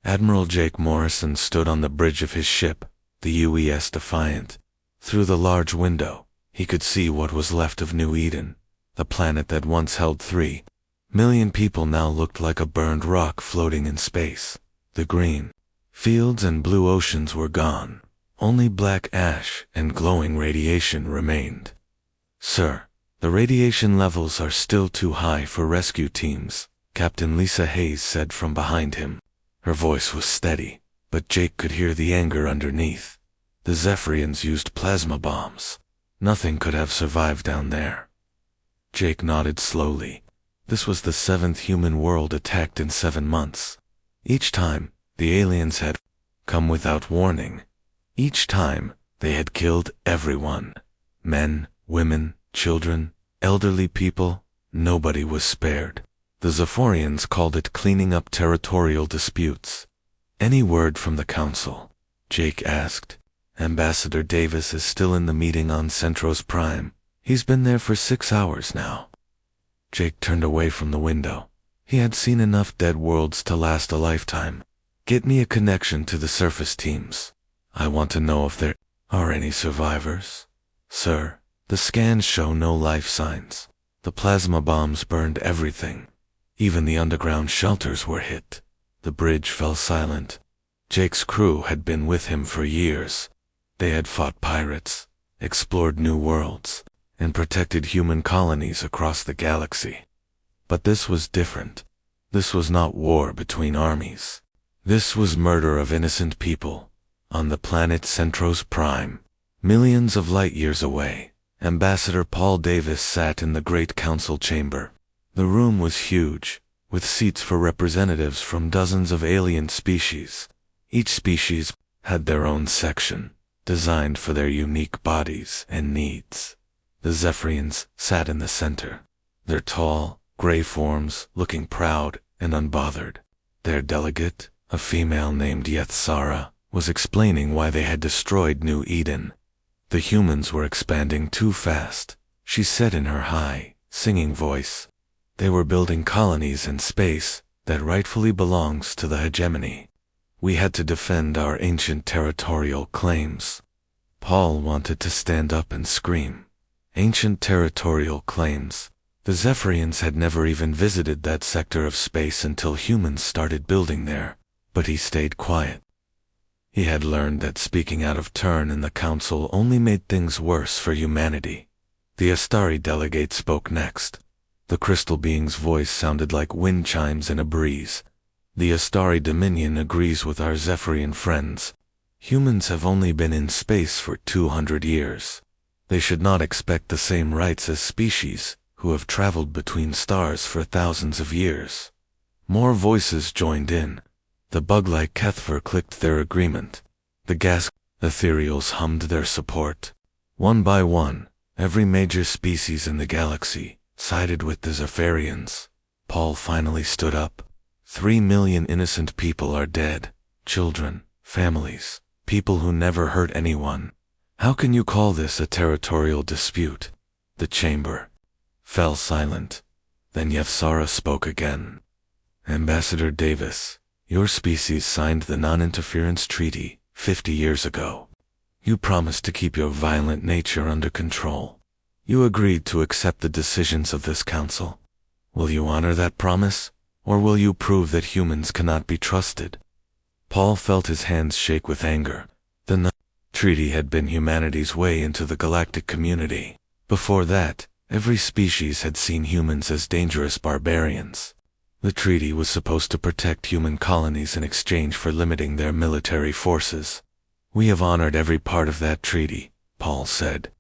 Admiral Jake Morrison stood on the bridge of his ship, the UES Defiant. Through the large window, he could see what was left of New Eden. The planet that once held 3 million people now looked like a burned rock floating in space. The green fields and blue oceans were gone. Only black ash and glowing radiation remained. "Sir, the radiation levels are still too high for rescue teams," Captain Lisa Hayes said from behind him. Her voice was steady, but Jake could hear the anger underneath. The Zephyrians used plasma bombs. Nothing could have survived down there. Jake nodded slowly. This was the 7th human world attacked in 7 months. Each time, the aliens had come without warning. Each time, they had killed everyone. Men, women, children, elderly people. Nobody was spared. The Zephyrians called it cleaning up territorial disputes. "Any word from the Council?" Jake asked. "Ambassador Davis is still in the meeting on Centros Prime. He's been there for 6 hours now." Jake turned away from the window. He had seen enough dead worlds to last a lifetime. "Get me a connection to the surface teams. I want to know if there are any survivors." "Sir, the scans show no life signs. The plasma bombs burned everything. Even the underground shelters were hit." The bridge fell silent. Jake's crew had been with him for years. They had fought pirates, explored new worlds, and protected human colonies across the galaxy. But this was different. This was not war between armies. This was murder of innocent people. On the planet Centros Prime, millions of light years away, Ambassador Paul Davis sat in the Great Council chamber. The room was huge, with seats for representatives from dozens of alien species. Each species had their own section, designed for their unique bodies and needs. The Zephyrians sat in the center, their tall, gray forms looking proud and unbothered. Their delegate, a female named Yethzara, was explaining why they had destroyed New Eden. "The humans were expanding too fast," she said in her high, singing voice. "They were building colonies in space that rightfully belongs to the hegemony. We had to defend our ancient territorial claims." Paul wanted to stand up and scream. Ancient territorial claims. The Zephyrians had never even visited that sector of space until humans started building there, but he stayed quiet. He had learned that speaking out of turn in the council only made things worse for humanity. The Astari delegate spoke next. The crystal being's voice sounded like wind chimes in a breeze. "The Astari Dominion agrees with our Zephyrian friends. Humans have only been in space for 200 years. They should not expect the same rights as species who have traveled between stars for thousands of years." More voices joined in. The bug-like Kethver clicked their agreement. The gas ethereals hummed their support. One by one, every major species in the galaxy sided with the Zephyrians. Paul finally stood up. 3 million innocent people are dead. Children, families, people who never hurt anyone. How can you call this a territorial dispute? The chamber fell silent. Then Yethzara spoke again. "Ambassador Davis, your species signed the Non-Interference Treaty 50 years ago. You promised to keep your violent nature under control. You agreed to accept the decisions of this council. Will you honor that promise, or will you prove that humans cannot be trusted?" Paul felt his hands shake with anger. The treaty had been humanity's way into the galactic community. Before that, every species had seen humans as dangerous barbarians. The treaty was supposed to protect human colonies in exchange for limiting their military forces. "We have honored every part of that treaty," Paul said.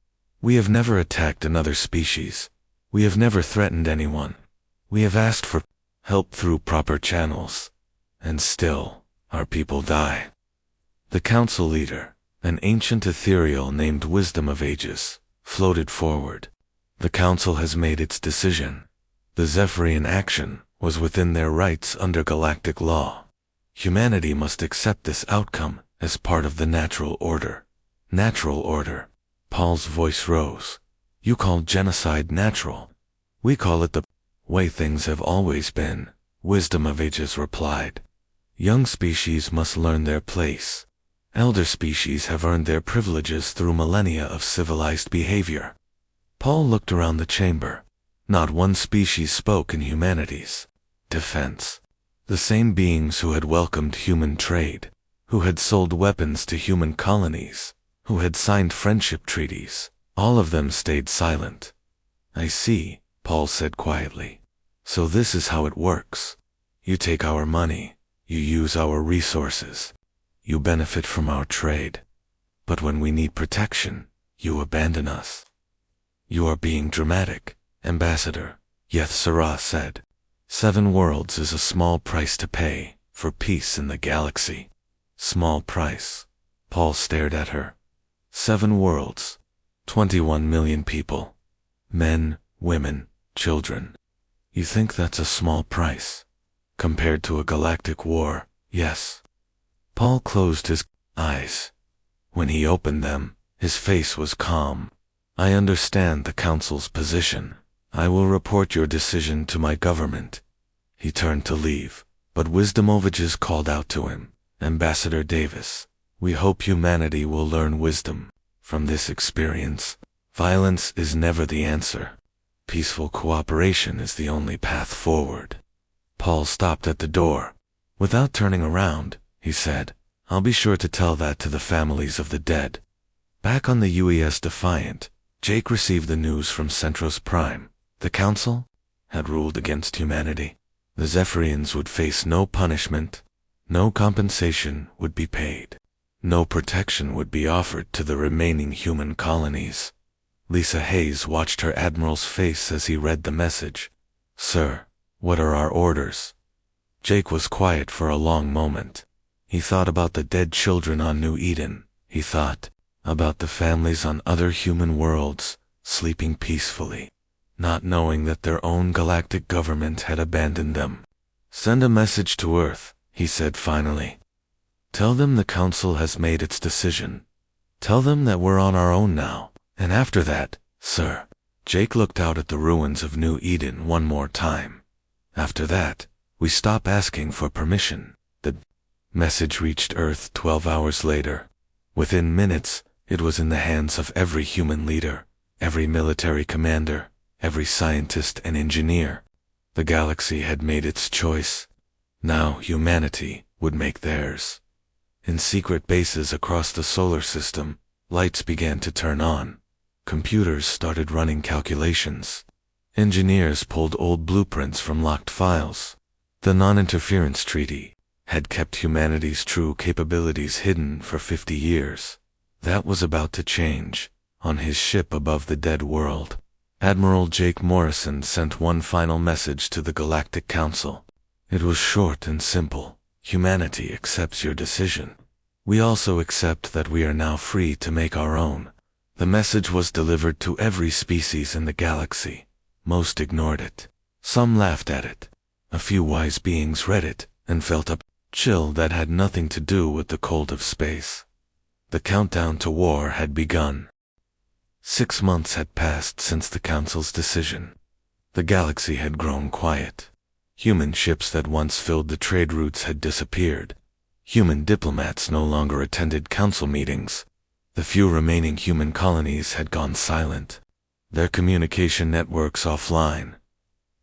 "We have never attacked another species. We have never threatened anyone. We have asked for help through proper channels. And still, our people die." The council leader, an ancient ethereal named Wisdom of Ages, floated forward. "The council has made its decision. The Zephyrian action was within their rights under galactic law. Humanity must accept this outcome as part of the natural order." "Natural order?" Paul's voice rose. "You call genocide natural. We call it the way things have always been," Wisdom of Ages replied. Young species must learn their place. Elder species have earned their privileges through millennia of civilized behavior. Paul looked around the chamber. Not one species spoke in humanity's defense. The same beings who had welcomed human trade, who had sold weapons to human colonies, who had signed friendship treaties, all of them stayed silent. I see, Paul said quietly. So this is how it works. You take our money, you use our resources, you benefit from our trade. But when we need protection, you abandon us. You are being dramatic, Ambassador, Yeth-Serah said. 7 worlds is a small price to pay for peace in the galaxy. Small price. Paul stared at her. 7 worlds. 21 million people. Men, women, children. You think that's a small price? Compared to a galactic war, yes. Paul closed his eyes. When he opened them, his face was calm. I understand the Council's position. I will report your decision to my government. He turned to leave, but Wisdomoviches called out to him. Ambassador Davis, we hope humanity will learn wisdom from this experience. Violence is never the answer. Peaceful cooperation is the only path forward. Paul stopped at the door. Without turning around, he said, I'll be sure to tell that to the families of the dead. Back on the UES Defiant, Jake received the news from Centros Prime. The Council had ruled against humanity. The Zephyrians would face no punishment, no compensation would be paid, no protection would be offered to the remaining human colonies. Lisa Hayes watched her admiral's face as he read the message. Sir, what are our orders? Jake was quiet for a long moment. He thought about the dead children on New Eden. He thought about the families on other human worlds, sleeping peacefully, not knowing that their own galactic government had abandoned them. Send a message to Earth, he said finally. Tell them the Council has made its decision. Tell them that we're on our own now. And after that, sir, Jake looked out at the ruins of New Eden one more time. After that, we stop asking for permission. The message reached Earth 12 hours later. Within minutes, it was in the hands of every human leader, every military commander, every scientist and engineer. The galaxy had made its choice. Now humanity would make theirs. In secret bases across the solar system, lights began to turn on. Computers started running calculations. Engineers pulled old blueprints from locked files. The non-interference treaty had kept humanity's true capabilities hidden for 50 years. That was about to change. On his ship above the dead world, Admiral Jake Morrison sent one final message to the Galactic Council. It was short and simple. Humanity accepts your decision. We also accept that we are now free to make our own. The message was delivered to every species in the galaxy. Most ignored it. Some laughed at it. A few wise beings read it and felt a chill that had nothing to do with the cold of space. The countdown to war had begun. 6 months had passed since the Council's decision. The galaxy had grown quiet. Human ships that once filled the trade routes had disappeared. Human diplomats no longer attended council meetings. The few remaining human colonies had gone silent, their communication networks offline.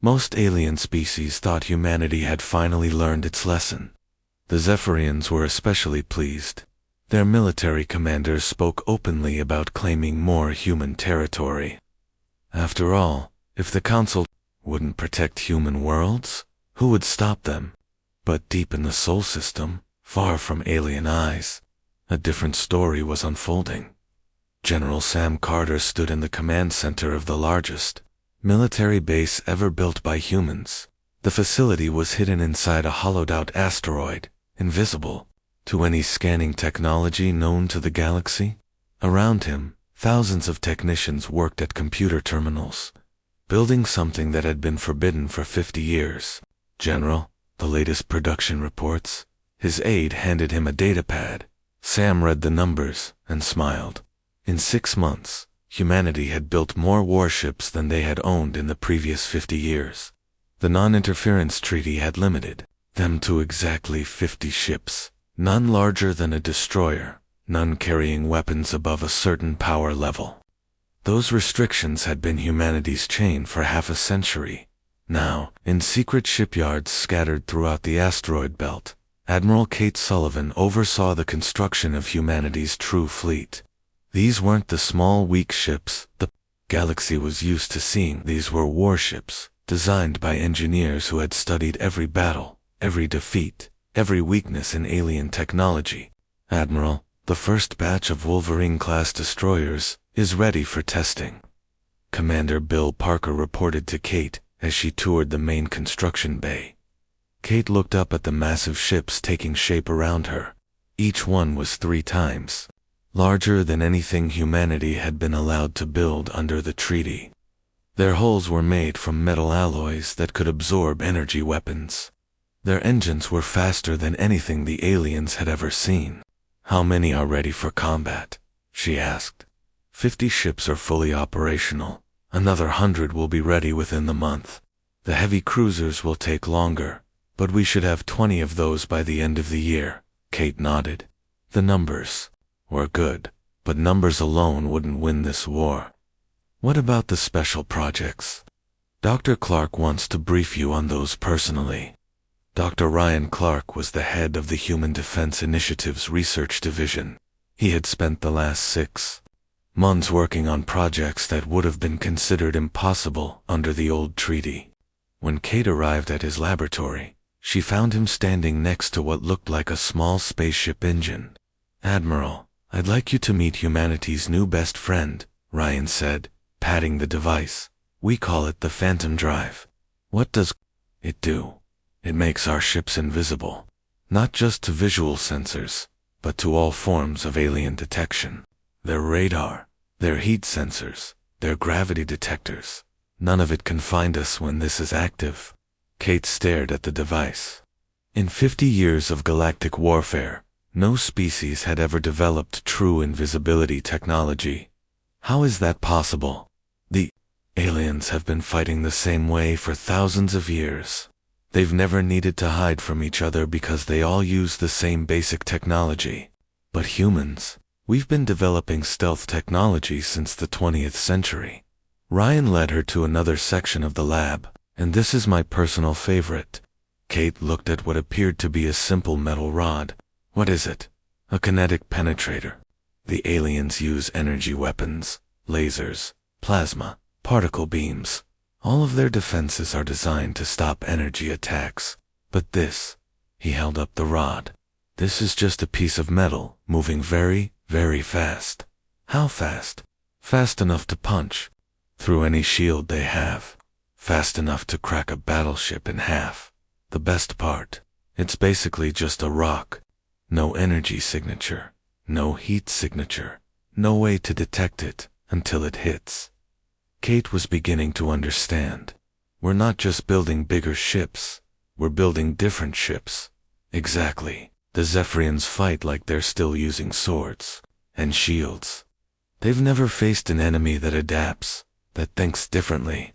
Most alien species thought humanity had finally learned its lesson. The Zephyrians were especially pleased. Their military commanders spoke openly about claiming more human territory. After all, if the Council wouldn't protect human worlds, who would stop them? But deep in the Sol system, far from alien eyes, a different story was unfolding. General Sam Carter stood in the command center of the largest military base ever built by humans. The facility was hidden inside a hollowed-out asteroid, invisible to any scanning technology known to the galaxy. Around him, thousands of technicians worked at computer terminals, building something that had been forbidden for 50 years. General, the latest production reports. His aide handed him a datapad. Sam read the numbers and smiled. In 6 months, humanity had built more warships than they had owned in the previous 50 years. The non-interference treaty had limited them to exactly 50 ships, none larger than a destroyer, none carrying weapons above a certain power level. Those restrictions had been humanity's chain for half a century. Now, in secret shipyards scattered throughout the asteroid belt, Admiral Kate Sullivan oversaw the construction of humanity's true fleet. These weren't the small, weak ships the galaxy was used to seeing. These were warships, designed by engineers who had studied every battle, every defeat, every weakness in alien technology. Admiral, the first batch of Wolverine-class destroyers is ready for testing. Commander Bill Parker reported to Kate as she toured the main construction bay. Kate looked up at the massive ships taking shape around her. Each one was 3 times larger than anything humanity had been allowed to build under the treaty. Their hulls were made from metal alloys that could absorb energy weapons. Their engines were faster than anything the aliens had ever seen. "How many are ready for combat?" she asked. 50 ships are fully operational. Another 100 will be ready within the month. The heavy cruisers will take longer, but we should have 20 of those by the end of the year. Kate nodded. The numbers were good, but numbers alone wouldn't win this war. What about the special projects? Dr. Clark wants to brief you on those personally. Dr. Ryan Clark was the head of the Human Defense Initiative's research division. He had spent the last 6 months working on projects that would have been considered impossible under the old treaty. When Kate arrived at his laboratory, she found him standing next to what looked like a small spaceship engine. "Admiral, I'd like you to meet humanity's new best friend," Ryan said, patting the device. "We call it the Phantom Drive." "What does it do?" "It makes our ships invisible, not just to visual sensors, but to all forms of alien detection. Their radar, their heat sensors, their gravity detectors. None of it can find us when this is active." Kate stared at the device. In 50 years of galactic warfare, no species had ever developed true invisibility technology. How is that possible? The aliens have been fighting the same way for thousands of years. They've never needed to hide from each other because they all use the same basic technology. But humans, we've been developing stealth technology since the 20th century. Ryan led her to another section of the lab, and this is my personal favorite. Kate looked at what appeared to be a simple metal rod. "What is it?" "A kinetic penetrator. The aliens use energy weapons, lasers, plasma, particle beams. All of their defenses are designed to stop energy attacks. But this," he held up the rod, "this is just a piece of metal moving very, very fast." "How fast?" "Fast enough to punch through any shield they have. Fast enough to crack a battleship in half. The best part, it's basically just a rock. No energy signature, no heat signature, no way to detect it until it hits." Kate was beginning to understand. We're not just building bigger ships, we're building different ships. Exactly. The Zephyrians fight like they're still using swords and shields. They've never faced an enemy that adapts, that thinks differently.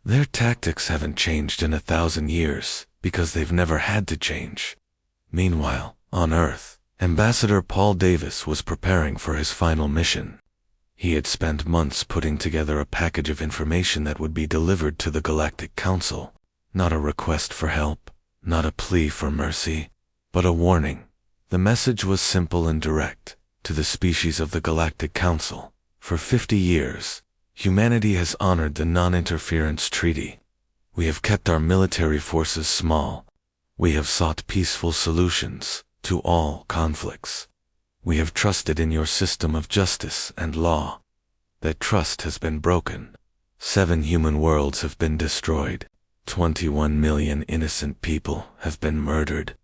Their tactics haven't changed in 1,000 years because they've never had to change. Meanwhile, on Earth, Ambassador Paul Davis was preparing for his final mission. He had spent months putting together a package of information that would be delivered to the Galactic Council. Not a request for help, not a plea for mercy, but a warning. The message was simple and direct. To the species of the Galactic Council, for 50 years, humanity has honored the non-interference treaty. We have kept our military forces small. We have sought peaceful solutions to all conflicts. We have trusted in your system of justice and law. That trust has been broken. 7 human worlds have been destroyed. 21 million innocent people have been murdered.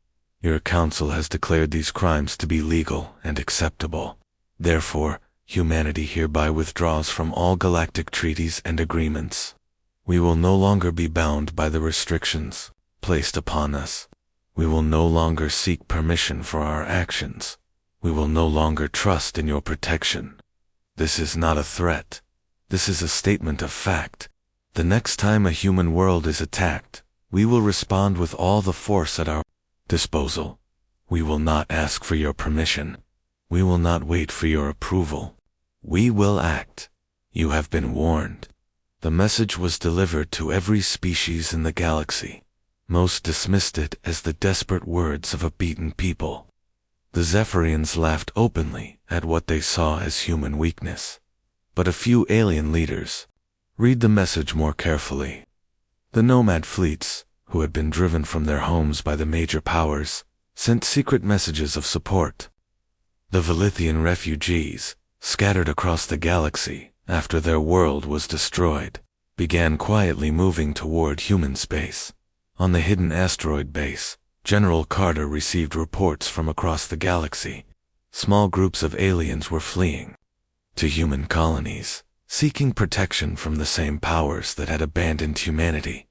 Your council has declared these crimes to be legal and acceptable. Therefore, humanity hereby withdraws from all galactic treaties and agreements. We will no longer be bound by the restrictions placed upon us. We will no longer seek permission for our actions. We will no longer trust in your protection. This is not a threat. This is a statement of fact. The next time a human world is attacked, we will respond with all the force at our Disposal. We will not ask for your permission. We will not wait for your approval. We will act. You have been warned. The message was delivered to every species in the galaxy. Most dismissed it as the desperate words of a beaten people. The Zephyrians laughed openly at what they saw as human weakness. But a few alien leaders. Read the message more carefully. The nomad fleets, who had been driven from their homes by the major powers, sent secret messages of support. The Velithian refugees, scattered across the galaxy after their world was destroyed, began quietly moving toward human space. On the hidden asteroid base, General Carter received reports from across the galaxy. Small groups of aliens were fleeing to human colonies, seeking protection from the same powers that had abandoned humanity.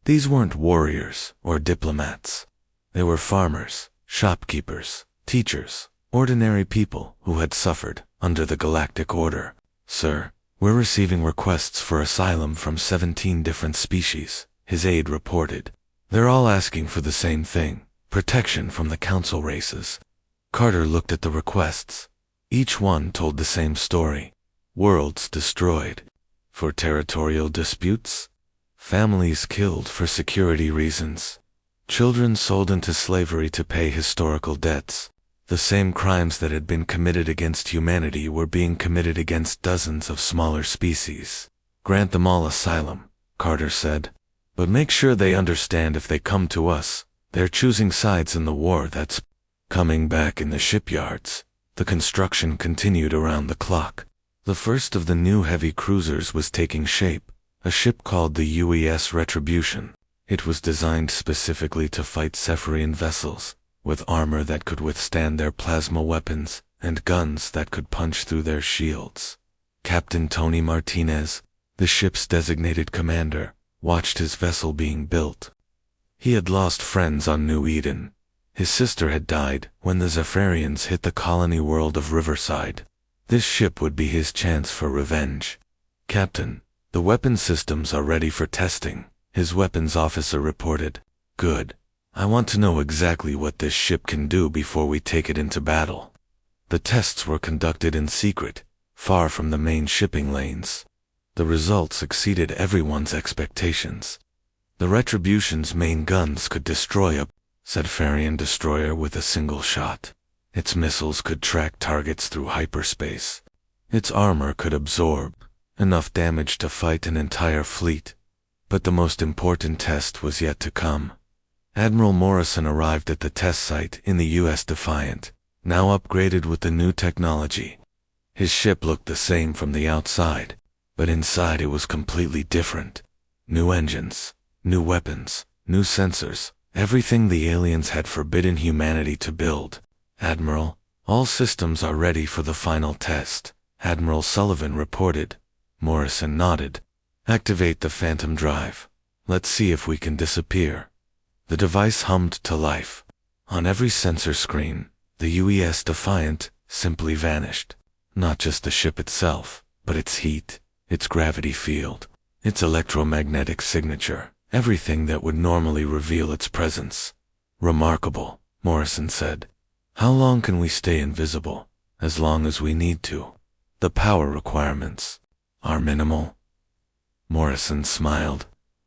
These weren't warriors or diplomats. They were farmers, shopkeepers, teachers, ordinary people who had suffered under the Galactic Order. Sir, we're receiving requests for asylum from 17 different species, his aide reported. They're all asking for the same thing, protection from the council races. Carter looked at the requests. Each one told the same story. Worlds destroyed for territorial disputes, families killed for security reasons, children sold into slavery to pay historical debts. The same crimes that had been committed against humanity were being committed against dozens of smaller species. Grant them all asylum, Carter said. But make sure they understand if they come to us, they're choosing sides in the war that's coming back in the shipyards. The construction continued around the clock. The first of the new heavy cruisers was taking shape, a ship called the UES Retribution. It was designed specifically to fight Zephyrian vessels, with armor that could withstand their plasma weapons and guns that could punch through their shields. Captain Tony Martinez, the ship's designated commander, watched his vessel being built. He had lost friends on New Eden. His sister had died when the Zephyrians hit the colony world of Riverside. This ship would be his chance for revenge. Captain, the weapon systems are ready for testing, his weapons officer reported. Good. I want to know exactly what this ship can do before we take it into battle. The tests were conducted in secret, far from the main shipping lanes. The results exceeded everyone's expectations. The Retribution's main guns could destroy a Zephyrian destroyer with a single shot. Its missiles could track targets through hyperspace. Its armor could absorb enough damage to fight an entire fleet. But the most important test was yet to come. Admiral Morrison arrived at the test site in the U.S. Defiant, now upgraded with the new technology. His ship looked the same from the outside, but inside it was completely different. New engines, new weapons, new sensors, everything the aliens had forbidden humanity to build. Admiral, all systems are ready for the final test, Admiral Sullivan reported. Morrison nodded. Activate the Phantom Drive. Let's see if we can disappear. The device hummed to life. On every sensor screen, the UES Defiant simply vanished. Not just the ship itself, but its heat, its gravity field, its electromagnetic signature, everything that would normally reveal its presence. Remarkable, Morrison said. How long can we stay invisible? As long as we need to. The power requirements are minimal. Morrison smiled.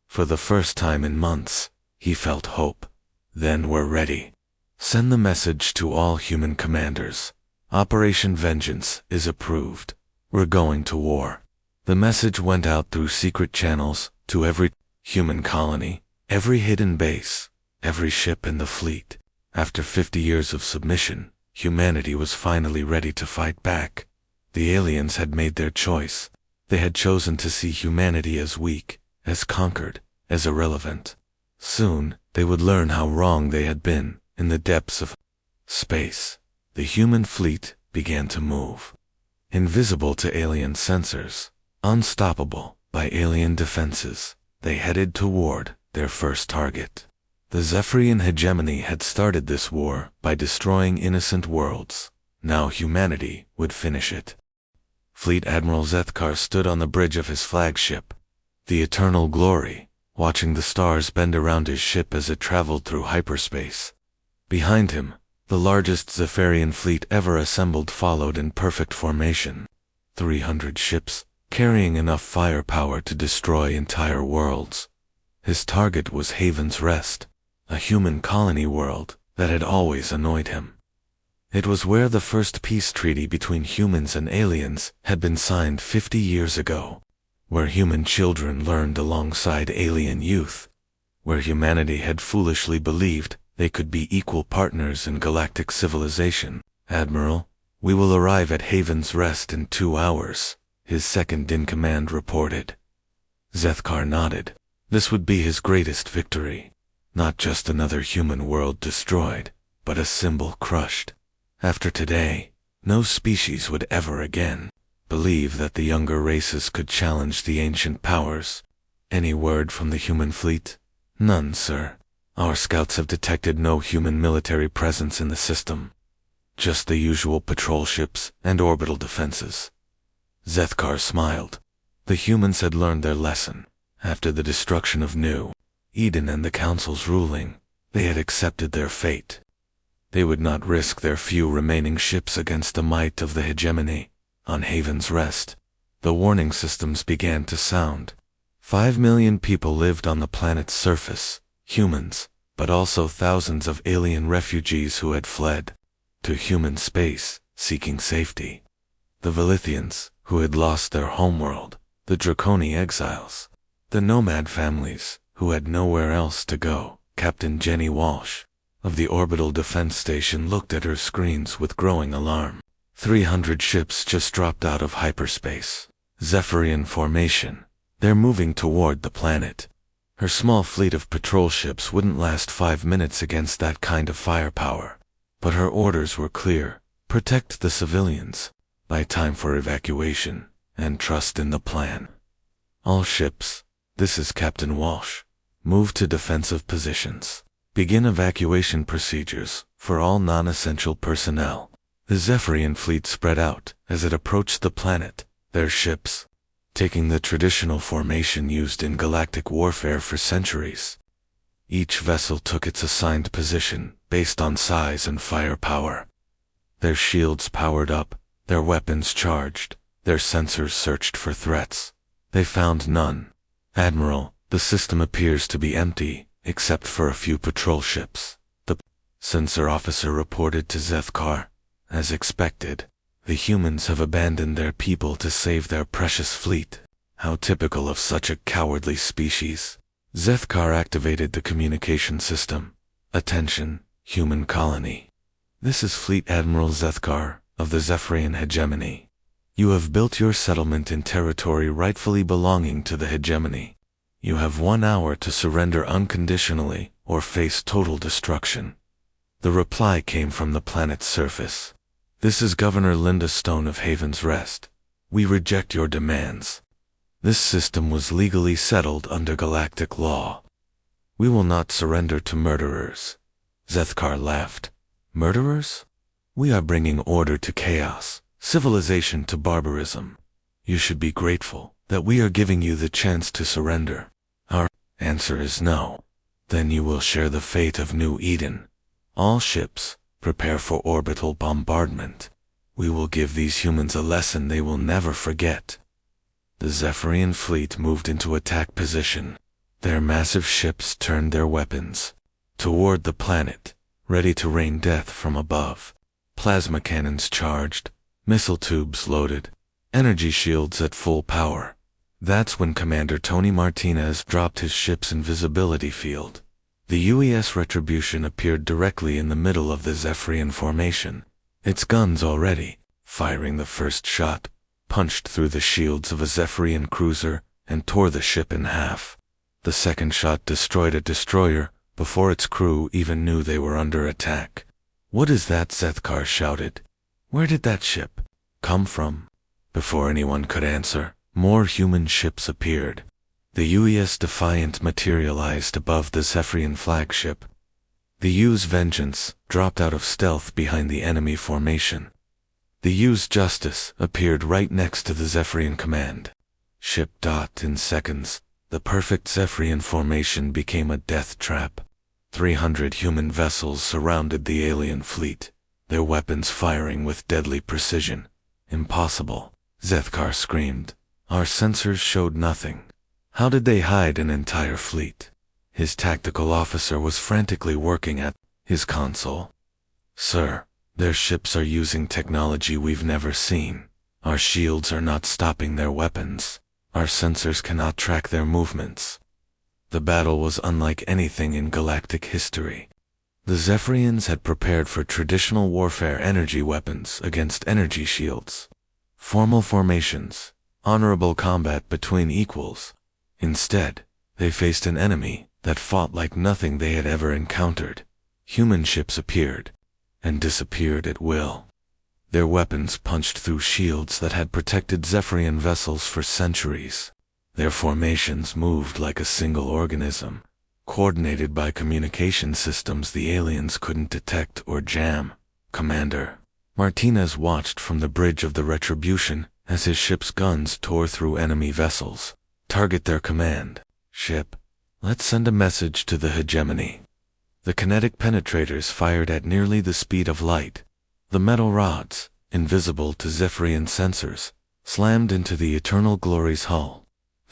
For the first time in months, he felt hope. Then we're ready. Send the message to all human commanders. Operation Vengeance is approved. We're going to war. The message went out through secret channels to every human colony, every hidden base, every ship in the fleet. After 50 years of submission, humanity was finally ready to fight back. The aliens had made their choice. They had chosen to see humanity as weak, as conquered, as irrelevant. Soon, they would learn how wrong they had been. In the depths of space, the human fleet began to move. Invisible to alien sensors, unstoppable by alien defenses, they headed toward their first target. The Zephyrian hegemony had started this war by destroying innocent worlds. Now humanity would finish it. Fleet Admiral Zethkar stood on the bridge of his flagship, the Eternal Glory, watching the stars bend around his ship as it traveled through hyperspace. Behind him, the largest Zephyrian fleet ever assembled followed in perfect formation. 300 ships, carrying enough firepower to destroy entire worlds. His target was Haven's Rest, a human colony world that had always annoyed him. It was where the first peace treaty between humans and aliens had been signed 50 years ago, where human children learned alongside alien youth, where humanity had foolishly believed they could be equal partners in galactic civilization. "Admiral, we will arrive at Haven's Rest in 2 hours, his second-in-command reported. Zethkar nodded. This would be his greatest victory. Not just another human world destroyed, but a symbol crushed. After today, no species would ever again believe that the younger races could challenge the ancient powers. Any word from the human fleet? None, sir. Our scouts have detected no human military presence in the system. Just the usual patrol ships and orbital defenses. Zethkar smiled. The humans had learned their lesson. After the destruction of New Eden and the Council's ruling, they had accepted their fate. They would not risk their few remaining ships against the might of the hegemony. On Haven's Rest, the warning systems began to sound. 5 million people lived on the planet's surface, humans, but also thousands of alien refugees who had fled to human space, seeking safety. The Velithians, who had lost their homeworld, the Draconi exiles, the nomad families, who had nowhere else to go. Captain Jenny Walsh of the Orbital Defense Station looked at her screens with growing alarm. 300 ships just dropped out of hyperspace. Zephyrian formation. They're moving toward the planet. Her small fleet of patrol ships wouldn't last 5 minutes against that kind of firepower. But her orders were clear. Protect the civilians. Buy time for evacuation, and trust in the plan. All ships, this is Captain Walsh. Move to defensive positions. Begin evacuation procedures for all non-essential personnel. The Zephyrian fleet spread out as it approached the planet, their ships taking the traditional formation used in galactic warfare for centuries. Each vessel took its assigned position based on size and firepower. Their shields powered up, their weapons charged, their sensors searched for threats. They found none. "Admiral, the system appears to be empty, except for a few patrol ships," the sensor officer reported to Zethkar. As expected, the humans have abandoned their people to save their precious fleet. How typical of such a cowardly species. Zethkar activated the communication system. "Attention, human colony. This is Fleet Admiral Zethkar of the Zephyrian hegemony. You have built your settlement in territory rightfully belonging to the hegemony. You have 1 hour to surrender unconditionally or face total destruction." The reply came from the planet's surface. "This is Governor Linda Stone of Haven's Rest. We reject your demands. This system was legally settled under galactic law. We will not surrender to murderers." Zethkar laughed. "Murderers? We are bringing order to chaos, civilization to barbarism. You should be grateful that we are giving you the chance to surrender. Our answer is no. Then you will share the fate of New Eden. All ships, prepare for orbital bombardment. We will give these humans a lesson they will never forget." The Zephyrian fleet moved into attack position. Their massive ships turned their weapons toward the planet, ready to rain death from above. Plasma cannons charged, missile tubes loaded, energy shields at full power. That's when Commander Tony Martinez dropped his ship's invisibility field. The UES Retribution appeared directly in the middle of the Zephyrian formation, its guns already, firing the first shot, punched through the shields of a Zephyrian cruiser and tore the ship in half. The second shot destroyed a destroyer before its crew even knew they were under attack. "What is that?" Zethkar shouted. "Where did that ship come from?" Before anyone could answer, more human ships appeared. The UES Defiant materialized above the Zephyrian flagship. The U's Vengeance dropped out of stealth behind the enemy formation. The U's Justice appeared right next to the Zephyrian command. Ship dot in seconds, the perfect Zephyrian formation became a death trap. 300 human vessels surrounded the alien fleet, their weapons firing with deadly precision. Impossible, Zethkar screamed. Our sensors showed nothing. How did they hide an entire fleet? His tactical officer was frantically working at his console. Sir, their ships are using technology we've never seen. Our shields are not stopping their weapons. Our sensors cannot track their movements. The battle was unlike anything in galactic history. The Zephyrians had prepared for traditional warfare energy weapons against energy shields. Formal formations, honorable combat between equals. Instead, they faced an enemy that fought like nothing they had ever encountered. Human ships appeared and disappeared at will. Their weapons punched through shields that had protected Zephyrian vessels for centuries. Their formations moved like a single organism, coordinated by communication systems the aliens couldn't detect or jam. Commander Martinez watched from the bridge of the Retribution as his ship's guns tore through enemy vessels. Target their command. Ship, let's send a message to the hegemony. The kinetic penetrators fired at nearly the speed of light. The metal rods, invisible to Zephyrian sensors, slammed into the Eternal Glory's hull.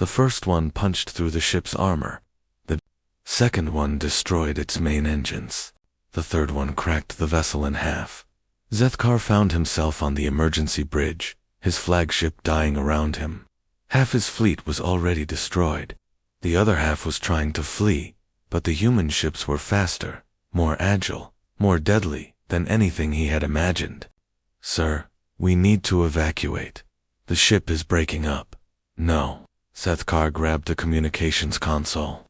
The first one punched through the ship's armor. The second one destroyed its main engines. The third one cracked the vessel in half. Zethkar found himself on the emergency bridge, his flagship dying around him. Half his fleet was already destroyed. The other half was trying to flee, but the human ships were faster, more agile, more deadly than anything he had imagined. Sir, we need to evacuate. The ship is breaking up. No. Zethkar grabbed the communications console.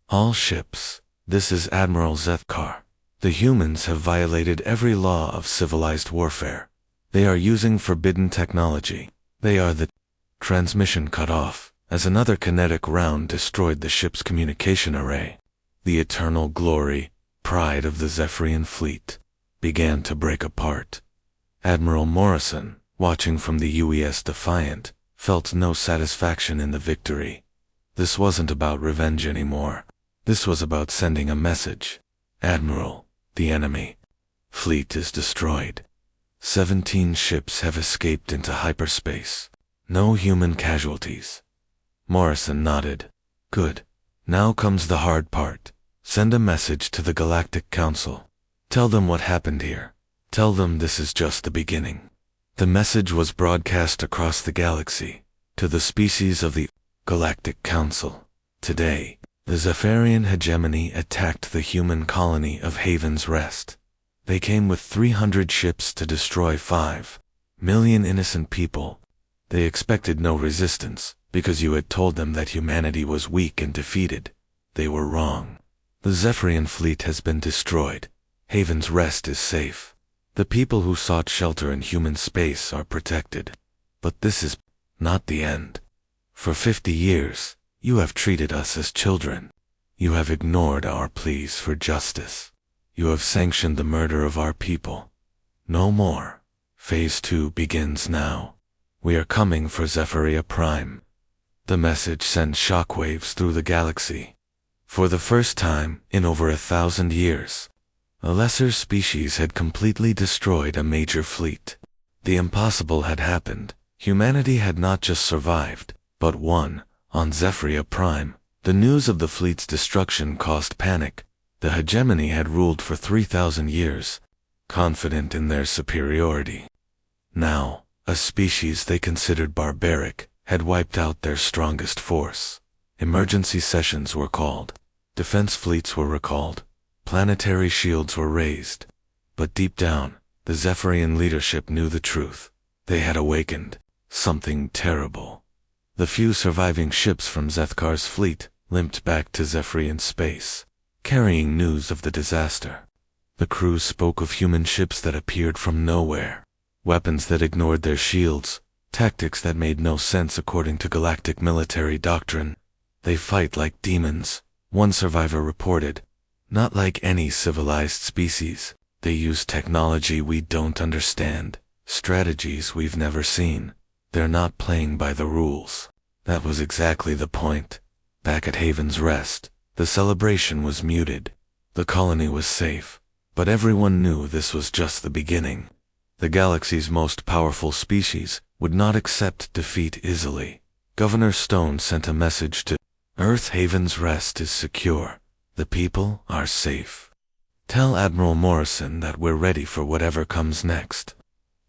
All ships, this is Admiral Zethkar. The humans have violated every law of civilized warfare. They are using forbidden technology. They are the transmission cut off as another kinetic round destroyed the ship's communication array. The Eternal Glory, pride of the Zephyrian fleet, began to break apart. Admiral Morrison, watching from the UES Defiant, felt no satisfaction in the victory. This wasn't about revenge anymore. This was about sending a message. Admiral, the enemy fleet is destroyed. 17 ships have escaped into hyperspace. No human casualties. Morrison nodded. Good. Now comes the hard part. Send a message to the Galactic Council. Tell them what happened here. Tell them this is just the beginning. The message was broadcast across the galaxy, to the species of the Galactic Council. Today, the Zephyrian hegemony attacked the human colony of Haven's Rest. They came with 300 ships to destroy 5 million innocent people. They expected no resistance, because you had told them that humanity was weak and defeated. They were wrong. The Zephyrian fleet has been destroyed. Haven's Rest is safe. The people who sought shelter in human space are protected. But this is not the end. For 50 years, you have treated us as children. You have ignored our pleas for justice. You have sanctioned the murder of our people. No more. Phase 2 begins now. We are coming for Zephyria Prime. The message sent shockwaves through the galaxy. For the first time in over 1,000 years, a lesser species had completely destroyed a major fleet. The impossible had happened. Humanity had not just survived, but won. On Zephyria Prime, the news of the fleet's destruction caused panic. The hegemony had ruled for 3,000 years, confident in their superiority. Now, a species they considered barbaric had wiped out their strongest force. Emergency sessions were called. Defense fleets were recalled. Planetary shields were raised. But deep down, the Zephyrian leadership knew the truth. They had awakened something terrible. The few surviving ships from Zethkar's fleet limped back to Zephyrian space, carrying news of the disaster. The crews spoke of human ships that appeared from nowhere, weapons that ignored their shields, tactics that made no sense according to galactic military doctrine. They fight like demons, one survivor reported. Not like any civilized species. They use technology we don't understand, strategies we've never seen. They're not playing by the rules. That was exactly the point. Back at Haven's Rest, the celebration was muted. The colony was safe, but everyone knew this was just the beginning. The galaxy's most powerful species would not accept defeat easily. Governor Stone sent a message to Earth: Haven's rest is secure. The people are safe. Tell Admiral Morrison that we're ready for whatever comes next.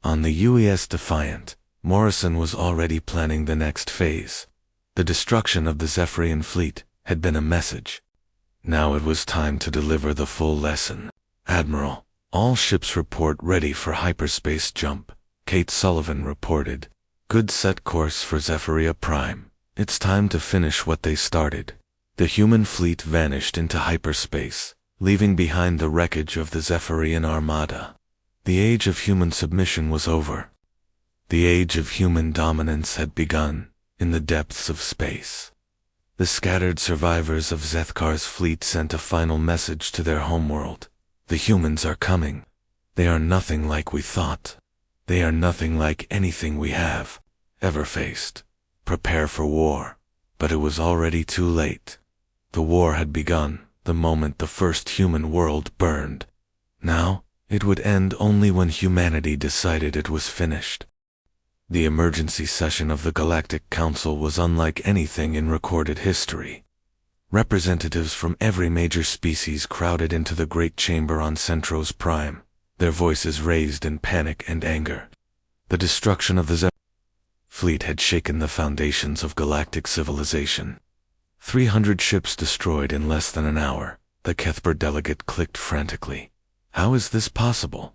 On the UES Defiant, Morrison was already planning the next phase. The destruction of the Zephyrian fleet had been a message. Now it was time to deliver the full lesson. Admiral, all ships report ready for hyperspace jump, Kate Sullivan reported. Good, set course for Zephyria Prime. It's time to finish what they started. The human fleet vanished into hyperspace, leaving behind the wreckage of the Zephyrian Armada. The age of human submission was over. The age of human dominance had begun, in the depths of space. The scattered survivors of Zethkar's fleet sent a final message to their homeworld. The humans are coming. They are nothing like we thought. They are nothing like anything we have ever faced. Prepare for war. But it was already too late. The war had begun the moment the first human world burned. Now, it would end only when humanity decided it was finished. The emergency session of the Galactic Council was unlike anything in recorded history. Representatives from every major species crowded into the great chamber on Centros Prime, their voices raised in panic and anger. The destruction of the Zephyr fleet had shaken the foundations of galactic civilization. 300 ships destroyed in less than an hour. The Kethber delegate clicked frantically. How is this possible?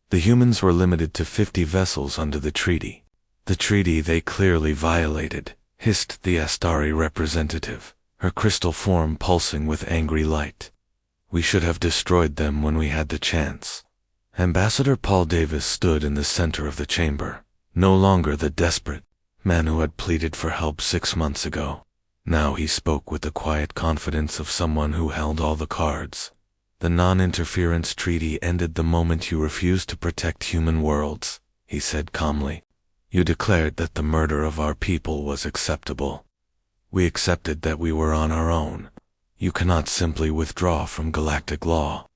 The humans were limited to 50 vessels under the treaty. The treaty they clearly violated, hissed the Astari representative, her crystal form pulsing with angry light. We should have destroyed them when we had the chance. Ambassador Paul Davis stood in the center of the chamber, no longer the desperate man who had pleaded for help 6 months ago. Now he spoke with the quiet confidence of someone who held all the cards. The non-interference treaty ended the moment you refused to protect human worlds, he said calmly. You declared that the murder of our people was acceptable. We accepted that we were on our own. You cannot simply withdraw from galactic law.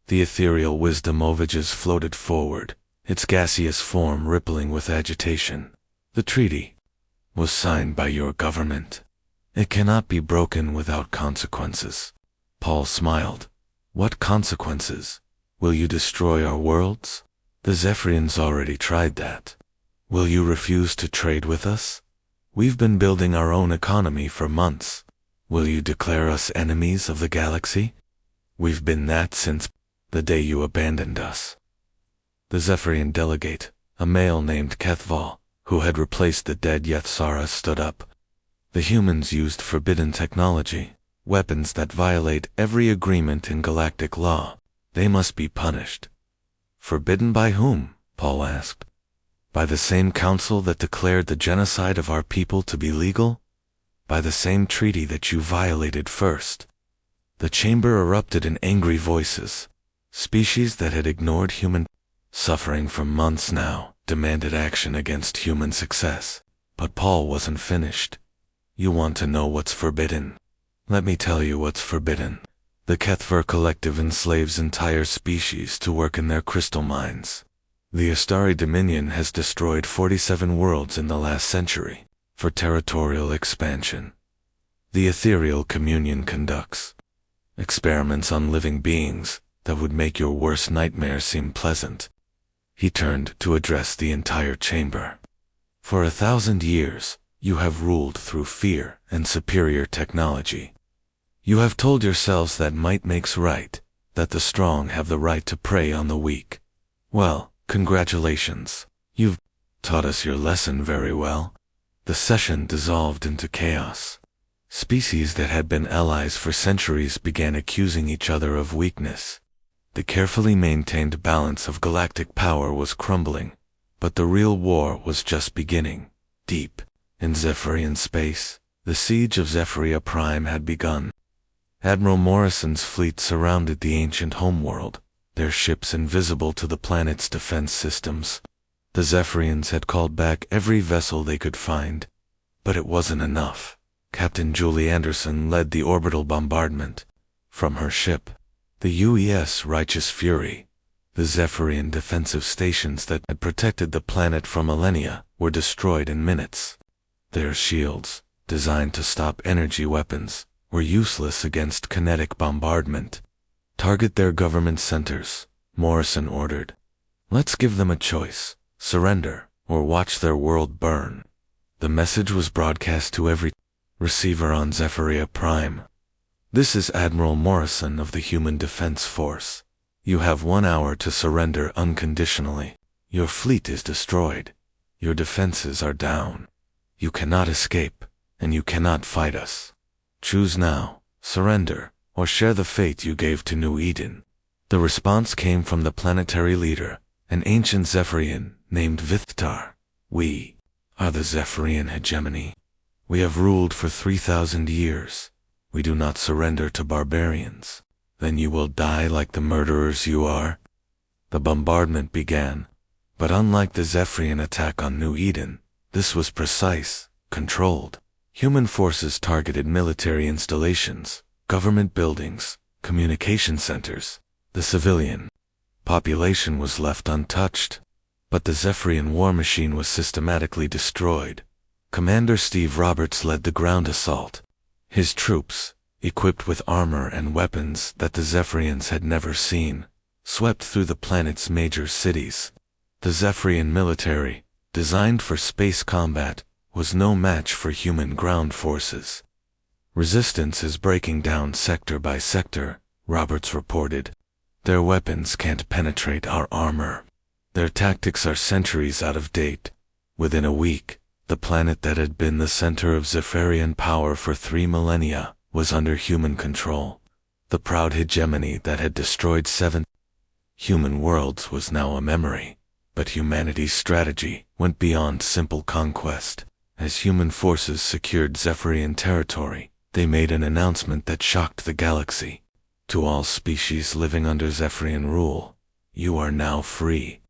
The ethereal wisdom Oviges floated forward, its gaseous form rippling with agitation. The treaty was signed by your government. It cannot be broken without consequences. Paul smiled. What consequences? Will you destroy our worlds? The Zephyrians already tried that. Will you refuse to trade with us? We've been building our own economy for months. Will you declare us enemies of the galaxy? We've been that since the day you abandoned us. The Zephyrian delegate, a male named Kethval, who had replaced the dead Yethzara, stood up. The humans used forbidden technology, weapons that violate every agreement in galactic law. They must be punished. Forbidden by whom? Paul asked. By the same council that declared the genocide of our people to be legal? By the same treaty that you violated first? The chamber erupted in angry voices. Species that had ignored human suffering for months now demanded action against human success. But Paul wasn't finished. You want to know what's forbidden? Let me tell you what's forbidden. The Kethver Collective enslaves entire species to work in their crystal mines. The Astari Dominion has destroyed 47 worlds in the last century for territorial expansion. The Ethereal Communion conducts experiments on living beings that would make your worst nightmare seem pleasant. He turned to address the entire chamber. For 1,000 years, you have ruled through fear and superior technology. You have told yourselves that might makes right, that the strong have the right to prey on the weak. Well, congratulations. You've taught us your lesson very well. The session dissolved into chaos. Species that had been allies for centuries began accusing each other of weakness. The carefully maintained balance of galactic power was crumbling, but the real war was just beginning. Deep in Zephyrian space, the siege of Zephyria Prime had begun. Admiral Morrison's fleet surrounded the ancient homeworld, their ships invisible to the planet's defense systems. The Zephyrians had called back every vessel they could find, but it wasn't enough. Captain Julie Anderson led the orbital bombardment. From her ship, The UES Righteous Fury, the Zephyrian defensive stations that had protected the planet for millennia, were destroyed in minutes. Their shields, designed to stop energy weapons, were useless against kinetic bombardment. Target their government centers, Morrison ordered. Let's give them a choice: surrender, or watch their world burn. The message was broadcast to every receiver on Zephyria Prime. This is Admiral Morrison of the Human Defense Force. You have 1 hour to surrender unconditionally. Your fleet is destroyed. Your defenses are down. You cannot escape, and you cannot fight us. Choose now, surrender, or share the fate you gave to New Eden. The response came from the planetary leader, an ancient Zephyrian named Vithtar. We are the Zephyrian hegemony. We have ruled for 3,000 years. We do not surrender to barbarians. Then you will die like the murderers you are. The bombardment began, but unlike the Zephyrian attack on New Eden, this was precise, controlled. Human forces targeted military installations, government buildings, communication centers. The civilian population was left untouched, but the Zephyrian war machine was systematically destroyed. Commander Steve Roberts led the ground assault. His troops, equipped with armor and weapons that the Zephyrians had never seen, swept through the planet's major cities. The Zephyrian military, designed for space combat, was no match for human ground forces. Resistance is breaking down sector by sector, Roberts reported. Their weapons can't penetrate our armor. Their tactics are centuries out of date. Within a week, the planet that had been the center of Zephyrian power for 3 millennia was under human control. The proud hegemony that had destroyed 7 human worlds was now a memory. But humanity's strategy went beyond simple conquest. As human forces secured Zephyrian territory, they made an announcement that shocked the galaxy. To all species living under Zephyrian rule, you are now free.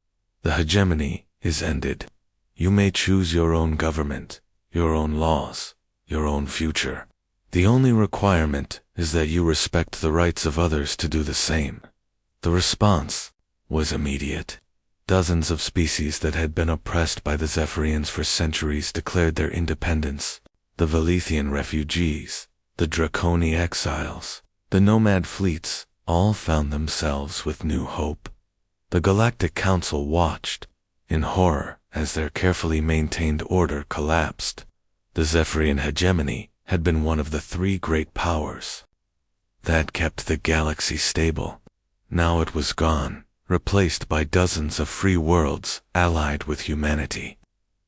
The hegemony is ended. You may choose your own government, your own laws, your own future. The only requirement is that you respect the rights of others to do the same. The response was immediate. Dozens of species that had been oppressed by the Zephyrians for centuries declared their independence. The Velithian refugees, the Draconi exiles, the nomad fleets, all found themselves with new hope. The Galactic Council watched, in horror, as their carefully maintained order collapsed. The Zephyrian hegemony had been one of the 3 great powers that kept the galaxy stable. Now it was gone, replaced by dozens of free worlds allied with humanity.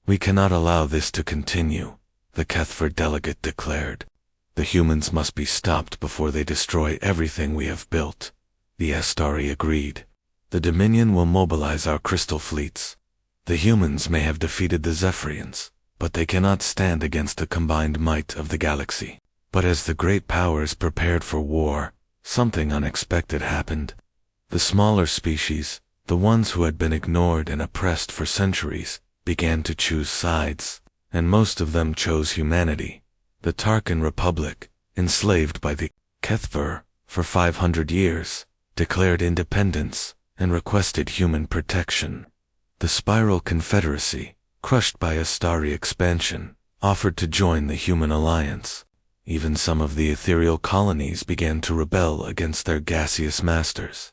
We cannot allow this to continue, the Kethver delegate declared. The humans must be stopped before they destroy everything we have built. The Astari agreed. The Dominion will mobilize our crystal fleets. The humans may have defeated the Zephyrians, but they cannot stand against the combined might of the galaxy. But as the great powers prepared for war, something unexpected happened. The smaller species, the ones who had been ignored and oppressed for centuries, began to choose sides, and most of them chose humanity. The Tarkan Republic, enslaved by the Kethver for 500 years, declared independence and requested human protection. The Spiral Confederacy, crushed by Astari expansion, offered to join the human alliance. Even some of the ethereal colonies began to rebel against their gaseous masters.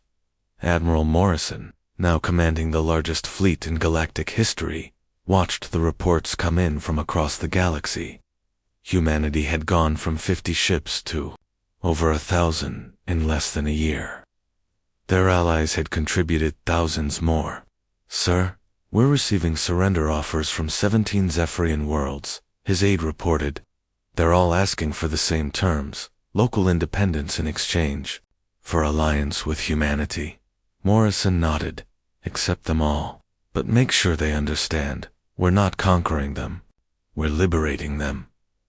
Admiral Morrison, now commanding the largest fleet in galactic history, watched the reports come in from across the galaxy. Humanity had gone from 50 ships to over 1,000 in less than a year. Their allies had contributed thousands more. Sir, we're receiving surrender offers from 17 Zephyrian worlds, his aide reported. They're all asking for the same terms, local independence in exchange for alliance with humanity. Morrison nodded. Accept them all, but make sure they understand. We're not conquering them. We're liberating them.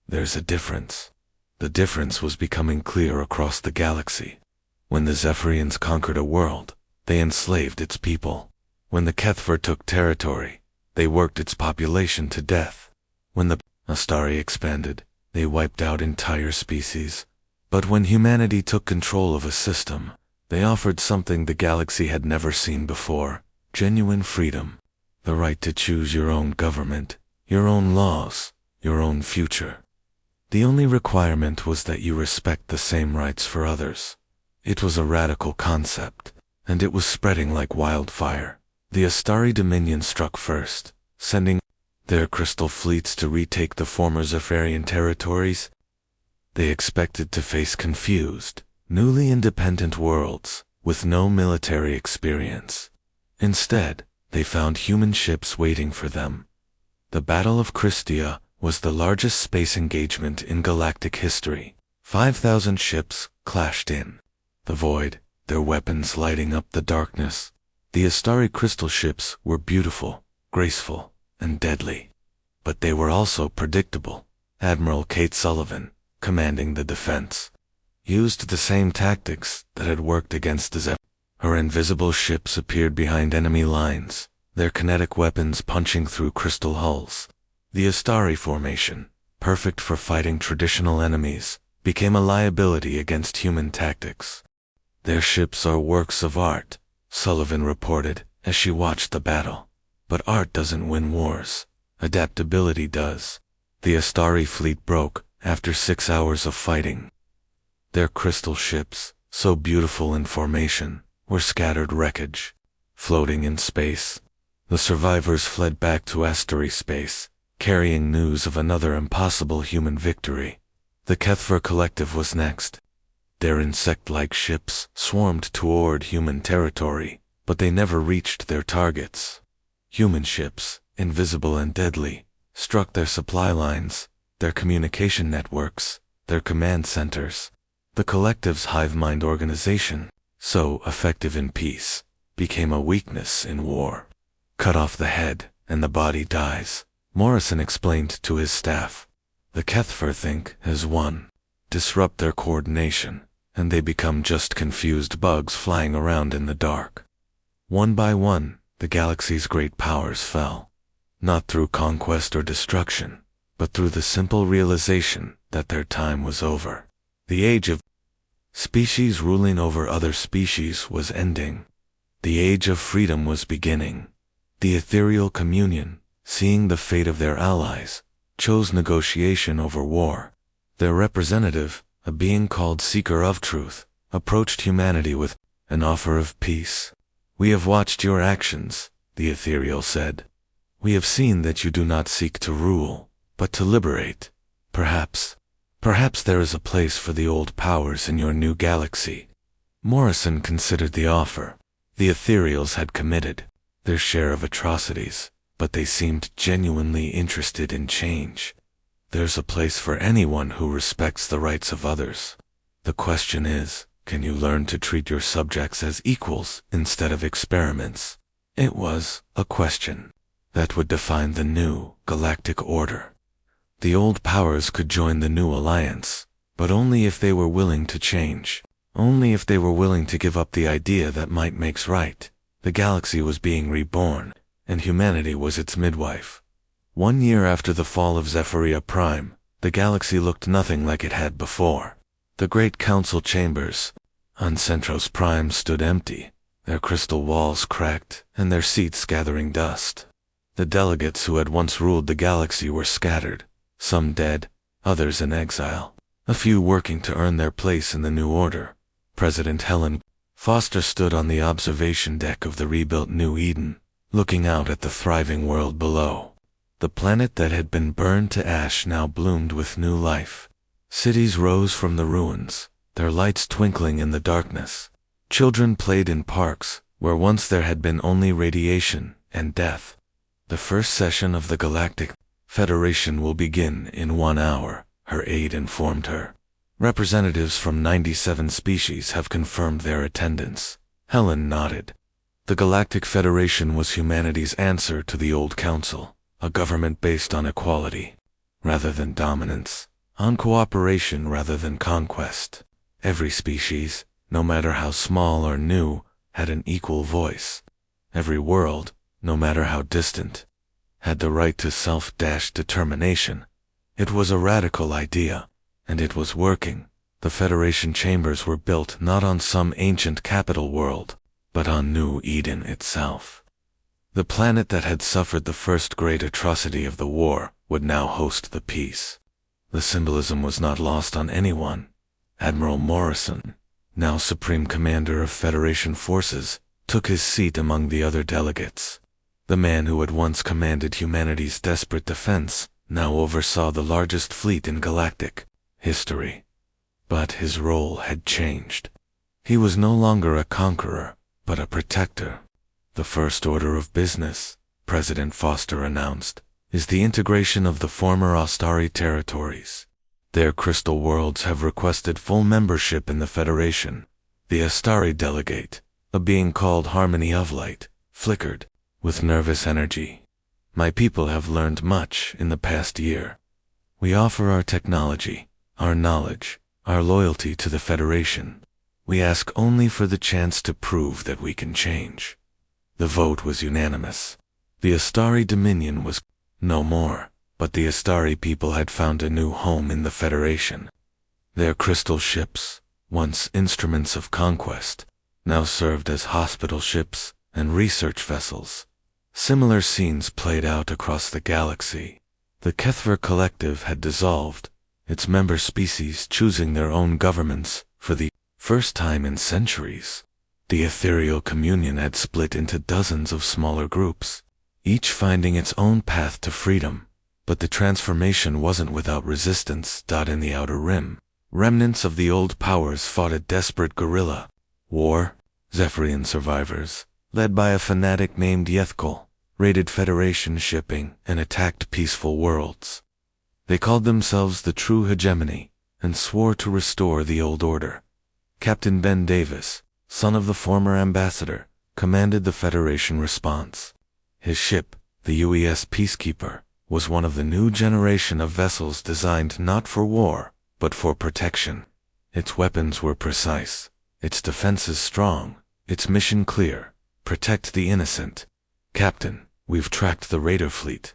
There's a difference. The difference was becoming clear across the galaxy. When the Zephyrians conquered a world, they enslaved its people. When the Kethver took territory, they worked its population to death. When the Astari expanded, they wiped out entire species. But when humanity took control of a system, They offered something the galaxy had never seen before: genuine freedom. The right to choose your own government, your own laws, your own future. The only requirement was that you respect the same rights for others. It was a radical concept, and it was spreading like wildfire. The Astari Dominion struck first, sending their crystal fleets to retake the former Zephyrian territories. They expected to face confused, newly independent worlds, with no military experience. Instead, they found human ships waiting for them. The Battle of Christia was the largest space engagement in galactic history. 5,000 ships clashed in the void, their weapons lighting up the darkness. The Astari crystal ships were beautiful, graceful, and deadly. But they were also predictable. Admiral Kate Sullivan, commanding the defense, used the same tactics that had worked against the Zephyr. Her invisible ships appeared behind enemy lines, their kinetic weapons punching through crystal hulls. The Astari formation, perfect for fighting traditional enemies, became a liability against human tactics. Their ships are works of art, Sullivan reported as she watched the battle. But art doesn't win wars. Adaptability does. The Astari fleet broke after 6 hours of fighting. Their crystal ships, so beautiful in formation, were scattered wreckage, floating in space. The survivors fled back to Astari space, carrying news of another impossible human victory. The Kethver Collective was next. Their insect-like ships swarmed toward human territory, but they never reached their targets. Human ships, invisible and deadly, struck their supply lines, their communication networks, their command centers. The Collective's hive mind organization, so effective in peace, became a weakness in war. Cut off the head, and the body dies, Morrison explained to his staff. The Kethver think has won. Disrupt their coordination, and they become just confused bugs flying around in the dark. One by one, the galaxy's great powers fell. Not through conquest or destruction, but through the simple realization that their time was over. The age of species ruling over other species was ending. The age of freedom was beginning. The ethereal communion, seeing the fate of their allies, chose negotiation over war. Their representative, a being called Seeker of Truth, approached humanity with an offer of peace. "We have watched your actions," the ethereal said. "We have seen that you do not seek to rule, but to liberate. Perhaps there is a place for the old powers in your new galaxy." Morrison considered the offer. The ethereals had committed their share of atrocities, but they seemed genuinely interested in change. There's a place for anyone who respects the rights of others. The question is, can you learn to treat your subjects as equals instead of experiments? It was a question that would define the new galactic order. The old powers could join the new alliance, but only if they were willing to change. Only if they were willing to give up the idea that might makes right. The galaxy was being reborn, and humanity was its midwife. 1 year after the fall of Zephyria Prime, the galaxy looked nothing like it had before. The great council chambers on Centros Prime stood empty, their crystal walls cracked, and their seats gathering dust. The delegates who had once ruled the galaxy were scattered, some dead, others in exile, a few working to earn their place in the new order. President Helen Foster stood on the observation deck of the rebuilt New Eden, looking out at the thriving world below. The planet that had been burned to ash now bloomed with new life. Cities rose from the ruins, their lights twinkling in the darkness. Children played in parks, where once there had been only radiation and death. The first session of the Galactic Federation will begin in 1 hour, her aide informed her. Representatives from 97 species have confirmed their attendance. Helen nodded. The Galactic Federation was humanity's answer to the old council, a government based on equality rather than dominance, on cooperation rather than conquest. Every species, no matter how small or new, had an equal voice. Every world, no matter how distant, had the right to self-determination. It was a radical idea, and it was working. The Federation chambers were built not on some ancient capital world, but on New Eden itself. The planet that had suffered the first great atrocity of the war would now host the peace. The symbolism was not lost on anyone. Admiral Morrison, now Supreme Commander of Federation forces, took his seat among the other delegates. The man who had once commanded humanity's desperate defense now oversaw the largest fleet in galactic history. But his role had changed. He was no longer a conqueror, but a protector. The first order of business, President Foster announced, is the integration of the former Astari territories. Their crystal worlds have requested full membership in the Federation. The Astari delegate, a being called Harmony of Light, flickered with nervous energy. My people have learned much in the past year. We offer our technology, our knowledge, our loyalty to the Federation. We ask only for the chance to prove that we can change. The vote was unanimous. The Astari Dominion was no more, but the Astari people had found a new home in the Federation. Their crystal ships, once instruments of conquest, now served as hospital ships and research vessels. Similar scenes played out across the galaxy. The Kethver Collective had dissolved, its member species choosing their own governments for the first time in centuries. The ethereal communion had split into dozens of smaller groups, each finding its own path to freedom. But the transformation wasn't without resistance. In the Outer Rim, remnants of the old powers fought a desperate guerrilla war. Zephyrian survivors, led by a fanatic named Yethkol, raided Federation shipping and attacked peaceful worlds. They called themselves the True Hegemony and swore to restore the old order. Captain Ben Davis, son of the former ambassador, commanded the Federation response. His ship, the UES Peacekeeper, was one of the new generation of vessels designed not for war, but for protection. Its weapons were precise, its defenses strong, its mission clear: protect the innocent. Captain, we've tracked the raider fleet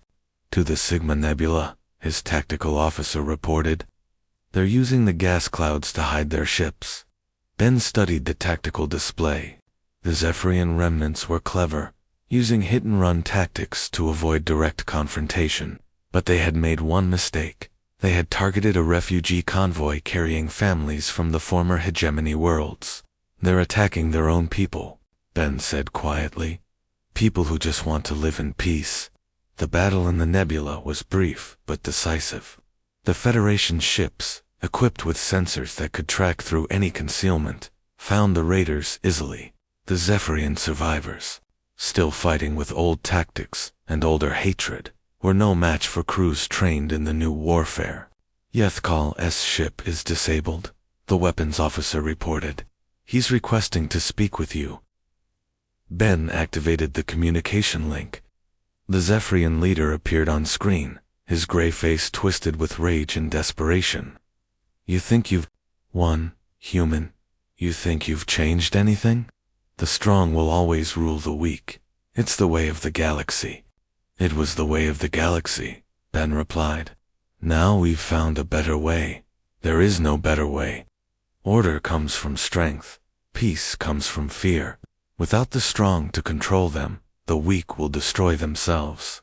to the Sigma Nebula, his tactical officer reported. They're using the gas clouds to hide their ships. Ben studied the tactical display. The Zephyrian remnants were clever, using hit-and-run tactics to avoid direct confrontation. But they had made one mistake. They had targeted a refugee convoy carrying families from the former hegemony worlds. They're attacking their own people, Ben said quietly. People who just want to live in peace. The battle in the nebula was brief but decisive. The Federation ships, equipped with sensors that could track through any concealment, found the raiders easily. The Zephyrian survivors, still fighting with old tactics and older hatred, were no match for crews trained in the new warfare. Yethkal's ship is disabled, the weapons officer reported. He's requesting to speak with you. Ben activated the communication link. The Zephyrian leader appeared on screen, his gray face twisted with rage and desperation. You think you've won, human? You think you've changed anything? The strong will always rule the weak. It's the way of the galaxy. It was the way of the galaxy, Ben replied. Now we've found a better way. There is no better way. Order comes from strength. Peace comes from fear. Without the strong to control them, the weak will destroy themselves.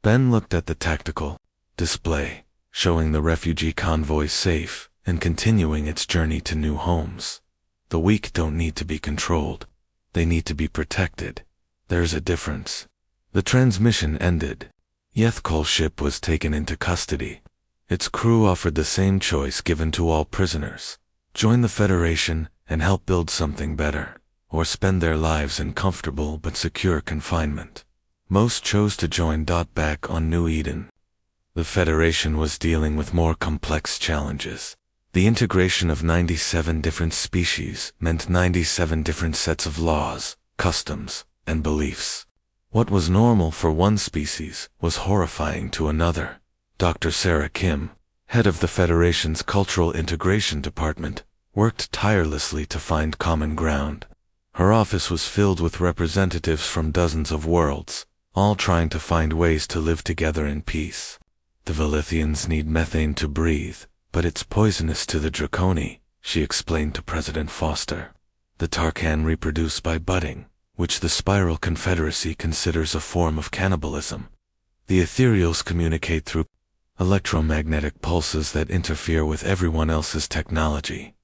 Ben looked at the tactical display, showing the refugee convoy safe and continuing its journey to new homes. The weak don't need to be controlled. They need to be protected. There's a difference. The transmission ended. Yethkal's ship was taken into custody. Its crew offered the same choice given to all prisoners: join the Federation and help build something better, or spend their lives in comfortable but secure confinement. Most chose to join. Back on New Eden, the Federation was dealing with more complex challenges. The integration of 97 different species meant 97 different sets of laws, customs, and beliefs. What was normal for one species was horrifying to another. Dr. Sarah Kim, head of the Federation's Cultural Integration Department, worked tirelessly to find common ground. Her office was filled with representatives from dozens of worlds, all trying to find ways to live together in peace. The Velithians need methane to breathe, but it's poisonous to the Draconi, she explained to President Foster. The Tarkan reproduce by budding, which the Spiral Confederacy considers a form of cannibalism. The ethereals communicate through electromagnetic pulses that interfere with everyone else's technology.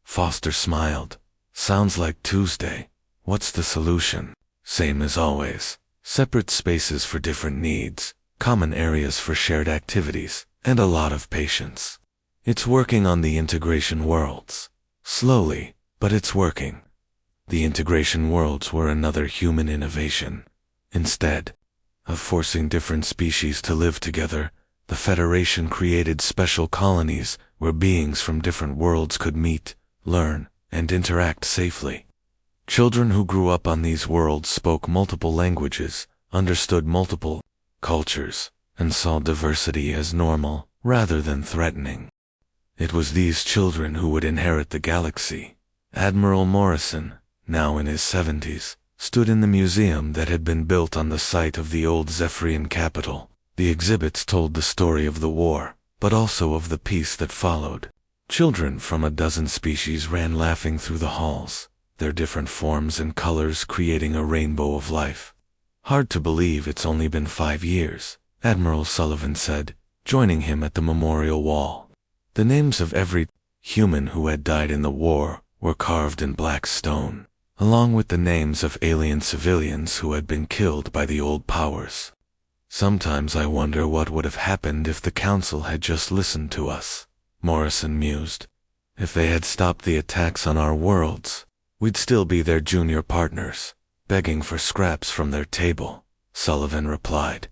Foster smiled. Sounds like Tuesday. What's the solution? Same as always. Separate spaces for different needs, common areas for shared activities, and a lot of patience. It's working on the integration worlds. Slowly, but it's working. The integration worlds were another human innovation. Instead of forcing different species to live together, the Federation created special colonies where beings from different worlds could meet, learn, and interact safely. Children who grew up on these worlds spoke multiple languages, understood multiple cultures, and saw diversity as normal rather than threatening. It was these children who would inherit the galaxy. Admiral Morrison, now in his 70s, stood in the museum that had been built on the site of the old Zephyrian capital. The exhibits told the story of the war, but also of the peace that followed. Children from a dozen species ran laughing through the halls, their different forms and colors creating a rainbow of life. Hard to believe it's only been 5 years, Admiral Sullivan said, joining him at the memorial wall. The names of every human who had died in the war were carved in black stone, along with the names of alien civilians who had been killed by the old powers. Sometimes I wonder what would have happened if the Council had just listened to us, Morrison mused. If they had stopped the attacks on our worlds, we'd still be their junior partners, begging for scraps from their table, Sullivan replied.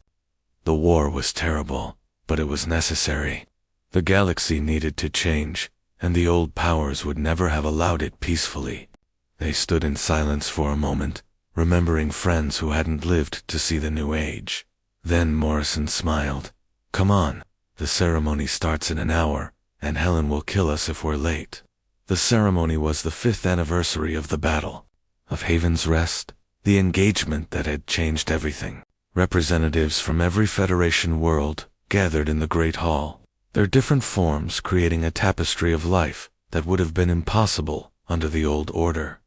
The war was terrible, but it was necessary. The galaxy needed to change, and the old powers would never have allowed it peacefully. They stood in silence for a moment, remembering friends who hadn't lived to see the new age. Then Morrison smiled. Come on, the ceremony starts in an hour, and Helen will kill us if we're late. The ceremony was the 5th anniversary of the Battle of Haven's Rest, the engagement that had changed everything. Representatives from every Federation world gathered in the Great Hall, their different forms creating a tapestry of life that would have been impossible under the old order.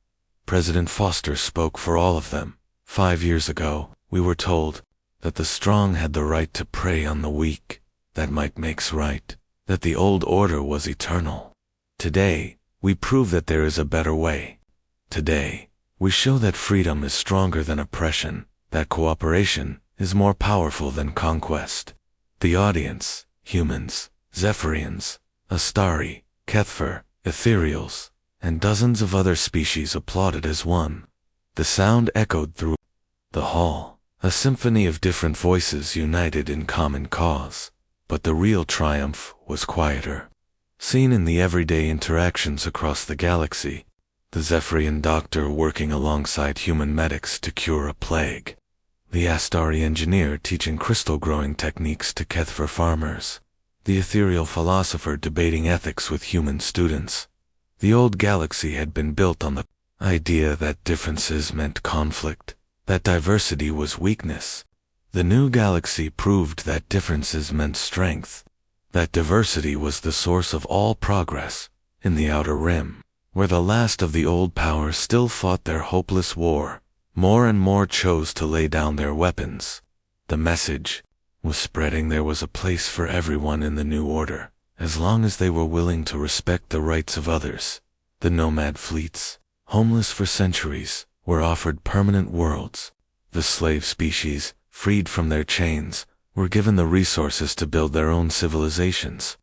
President Foster spoke for all of them. 5 years ago, we were told that the strong had the right to prey on the weak, that might makes right, that the old order was eternal. Today, we prove that there is a better way. Today, we show that freedom is stronger than oppression, that cooperation is more powerful than conquest. The audience, humans, Zephyrians, Astari, Kethfer, Ethereals, and dozens of other species applauded as one. The sound echoed through the hall, a symphony of different voices united in common cause. But the real triumph was quieter. Seen in the everyday interactions across the galaxy, the Zephyrian doctor working alongside human medics to cure a plague, the Astari engineer teaching crystal-growing techniques to Kethfer farmers, the ethereal philosopher debating ethics with human students. The old galaxy had been built on the idea that differences meant conflict, that diversity was weakness. The new galaxy proved that differences meant strength, that diversity was the source of all progress. In the Outer Rim, where the last of the old powers still fought their hopeless war, more and more chose to lay down their weapons. The message was spreading there was a place for everyone in the new order, as long as they were willing to respect the rights of others. The nomad fleets, homeless for centuries, were offered permanent worlds. The slave species, freed from their chains, were given the resources to build their own civilizations.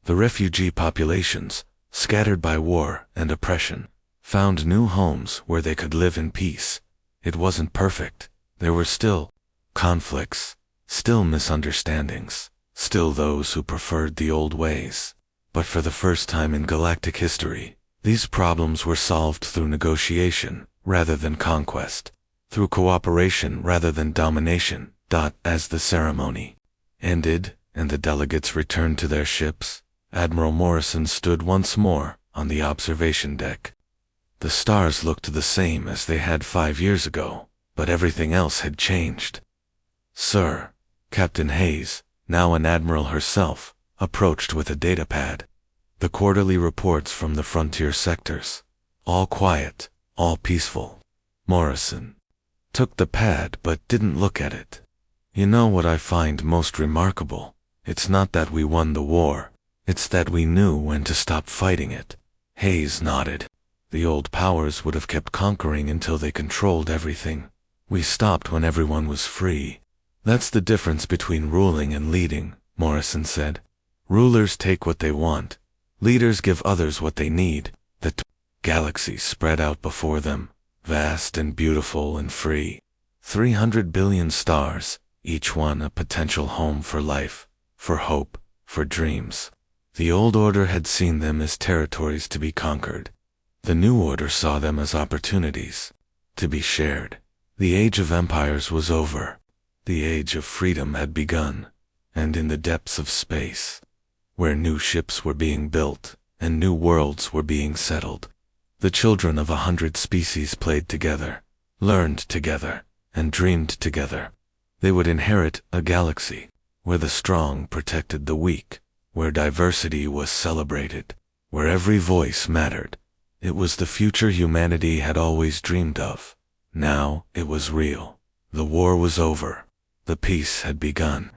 The refugee populations, scattered by war and oppression, found new homes where they could live in peace. It wasn't perfect. There were still conflicts, still misunderstandings, still those who preferred the old ways. But for the first time in galactic history, these problems were solved through negotiation rather than conquest, through cooperation rather than domination. As the ceremony ended and the delegates returned to their ships, Admiral Morrison stood once more on the observation deck. The stars looked the same as they had 5 years ago, but everything else had changed. Sir, Captain Hayes, now an admiral herself, approached with a datapad. The quarterly reports from the frontier sectors. All quiet, all peaceful. Morrison took the pad but didn't look at it. You know what I find most remarkable? It's not that we won the war. It's that we knew when to stop fighting it. Hayes nodded. The old powers would have kept conquering until they controlled everything. We stopped when everyone was free. That's the difference between ruling and leading, Morrison said. Rulers take what they want. Leaders give others what they need. The galaxy spread out before them, vast and beautiful and free. 300 billion stars, each one a potential home for life, for hope, for dreams. The old order had seen them as territories to be conquered. The new order saw them as opportunities to be shared. The age of empires was over. The age of freedom had begun, and in the depths of space, where new ships were being built and new worlds were being settled, the children of 100 species played together, learned together, and dreamed together. They would inherit a galaxy where the strong protected the weak, where diversity was celebrated, where every voice mattered. It was the future humanity had always dreamed of. Now it was real. The war was over. The peace had begun,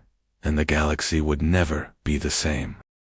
and the galaxy would never be the same.